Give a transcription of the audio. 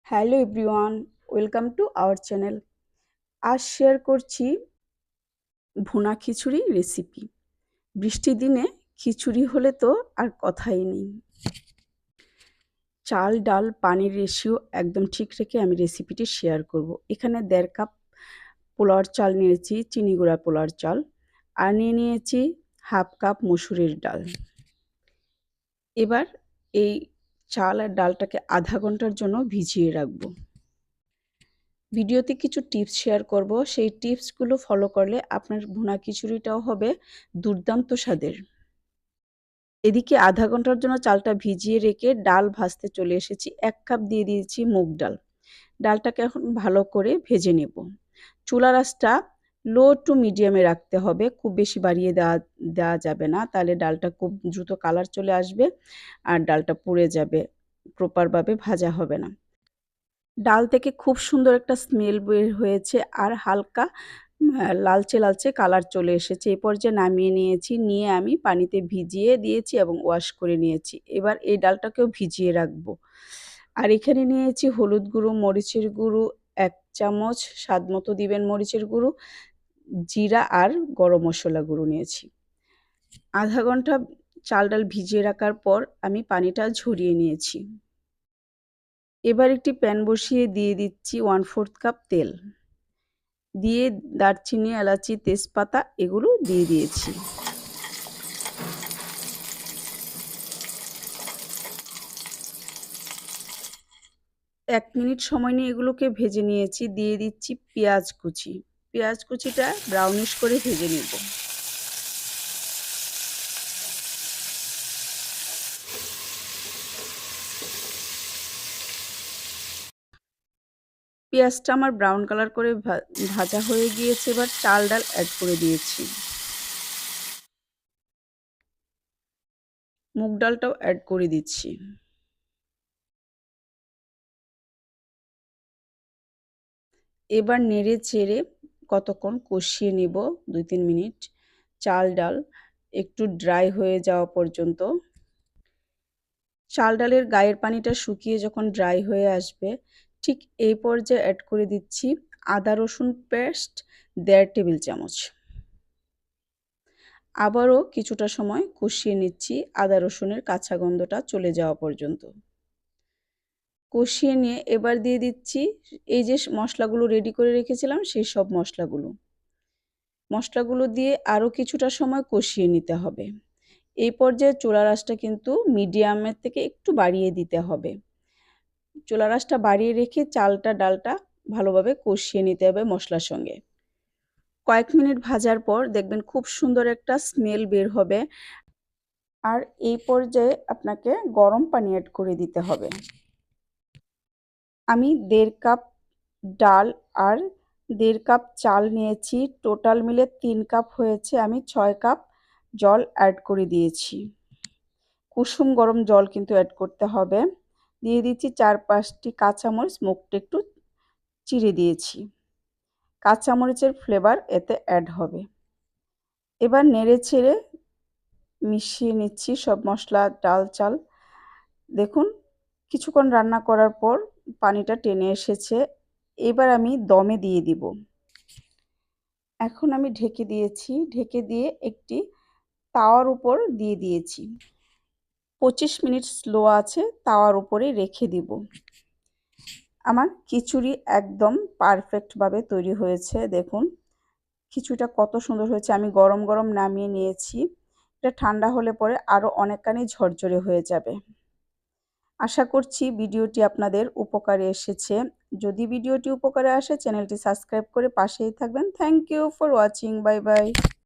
Hello everyone, welcome to our channel. আজ share করছি ভুনা খিচুড়ি রেসিপি। বৃষ্টির দিনে খিচুড়ি হলে তো আর কথাই নেই। চাল ডাল পানির রেশিও একদম ঠিক রেখে আমি রেসিপিটি শেয়ার করব। এখানে 1.5 কাপ পোলাওর চাল নিয়েছি, চিনি গুঁড়া পোলাওর চাল, আর নিয়েছি 1/2 কাপ মসুরের ডাল। এবার এই চাল আর ডালটাকে আধা ঘন্টার জন্য ভিজিয়ে রাখবো। ভিডিওতে কিছু টিপস শেয়ার করব, সেই টিপসগুলো ফলো করলে আপনার ভুনা খিচুড়িটাও হবে দুর্দান্ত স্বাদের। এদিকে আধা ঘন্টার জন্য চালটা ভিজিয়ে রেখে ডাল ভাজতে চলে এসেছি। 1 কাপ দিয়ে দিয়েছি মুগ ডাল। ডালটাকে এখন ভালো করে ভেজে নেব। চুলার আঁচটা লো টু মিডিয়ামে রাখতে হবে, খুব বেশি বাড়িয়ে দেওয়া যাবে না, তাহলে ডালটা খুব দ্রুত কালার চলে আসবে আর ডালটা পুড়ে যাবে, প্রপারভাবে ভাজা হবে না। ডাল থেকে খুব সুন্দর একটা স্মেল বের হয়েছে আর হালকা লালচে লালচে কালার চলে এসেছে। এই পর্যায়ে নামিয়ে নিয়েছি, নিয়ে আমি পানিতে ভিজিয়ে দিয়েছি এবং ওয়াশ করে নিয়েছি। এবার এই ডালটাকেও ভিজিয়ে রাখবো। আর এখানে নিয়েছি হলুদ গুঁড়ো, মরিচের গুঁড়ো 1 চামচ, স্বাদ মতো দিবেন মরিচের গুঁড়ো, জিরা আর গরম মশলা গুঁড়ো নিয়েছি। আধা ঘন্টা চাল ডাল ভিজিয়ে রাখার পর আমি পানিটা ঝরিয়ে নিয়েছি। এবার একটি প্যান বসিয়ে দিয়ে দিচ্ছি 1/4 কাপ তেল, দিয়ে দারচিনি, এলাচি, তেজপাতা এগুলো দিয়ে দিয়েছি। এক মিনিট সময় নিয়ে এগুলোকে ভেজে নিয়েছি। দিয়ে দিচ্ছি পেঁয়াজ কুচি। পেঁয়াজ কুচিটা ব্রাউনিশ করে ভেজে নেব। পেঁয়াজটা আমার ব্রাউন কালার করে ভাজা হয়ে গিয়েছে। এবার চাল ডাল অ্যাড করে দিয়েছি। মুগ ডালটাও অ্যাড করে দিচ্ছি। এবার নেড়ে চেড়ে কতক্ষণ কষিয়ে নেব, 2-3 মিনিট। চাল ডাল একটু ড্রাই হয়ে যাওয়া পর্যন্ত। চাল ডালের গায়ের পানিটা শুকিয়ে যখন ড্রাই হয়ে আসবে, ঠিক এই পর্যায়ে অ্যাড করে দিচ্ছি আদা রসুন পেস্ট 1.5 টেবিল চামচ। আবারও কিছুটা সময় কষিয়ে নিচ্ছি আদা রসুনের কাঁচা গন্ধটা চলে যাওয়া পর্যন্ত। কষিয়ে নিয়ে এবার দিয়ে দিচ্ছি এই যে মশলাগুলো রেডি করে রেখেছিলাম, সেই সব মশলাগুলো দিয়ে আরও কিছুটা সময় কষিয়ে নিতে হবে। এই পর্যায়ে চুলার আঁচটা কিন্তু মিডিয়ামের থেকে একটু বাড়িয়ে দিতে হবে। চুলার আঁচটা বাড়িয়ে রেখে চালটা ডালটা ভালোভাবে কষিয়ে নিতে হবে মশলার সঙ্গে। কয়েক মিনিট ভাজার পর দেখবেন খুব সুন্দর একটা স্মেল বের হবে। আর এই পর্যায়ে আপনাকে গরম পানি অ্যাড করে দিতে হবে। আমি 1.5 কাপ ডাল আর 1.5 কাপ চাল নিয়েছি, টোটাল মিলে 3 কাপ হয়েছে। আমি 6 কাপ জল অ্যাড করে দিয়েছি। কুসুম গরম জল কিন্তু অ্যাড করতে হবে। দিয়ে দিচ্ছি 4-5টি কাঁচামরিচ, মুখটা একটু চিড়ে দিয়েছি। কাঁচামরিচের ফ্লেভার এতে অ্যাড হবে। এবার নেড়ে ছেড়ে মিশিয়ে নিচ্ছি সব মশলা, ডাল, চাল। দেখুন কিছুক্ষণ রান্না করার পর পানিটা টেনে এসেছে। এবার আমি দমে দিয়ে দিব। এখন আমি ঢেকে দিয়েছি, ঢেকে দিয়ে একটি তাওয়ার উপর দিয়ে দিয়েছি। 25 মিনিট স্লো আছে তাওয়ার উপরে রেখে দিব। আমার খিচুড়ি একদম পারফেক্টভাবে তৈরি হয়েছে। দেখুন খিচুড়িটা কত সুন্দর হয়েছে। আমি গরম গরম নামিয়ে নিয়েছি। এটা ঠান্ডা হলে পরে আরও অনেকখানি ঝরঝরে হয়ে যাবে। আশা করছি ভিডিওটি আপনাদের উপকারে এসেছে। যদি ভিডিওটি উপকারে আসে চ্যানেলটি সাবস্ক্রাইব করে পাশেই থাকবেন। Thank you for watching. Bye by.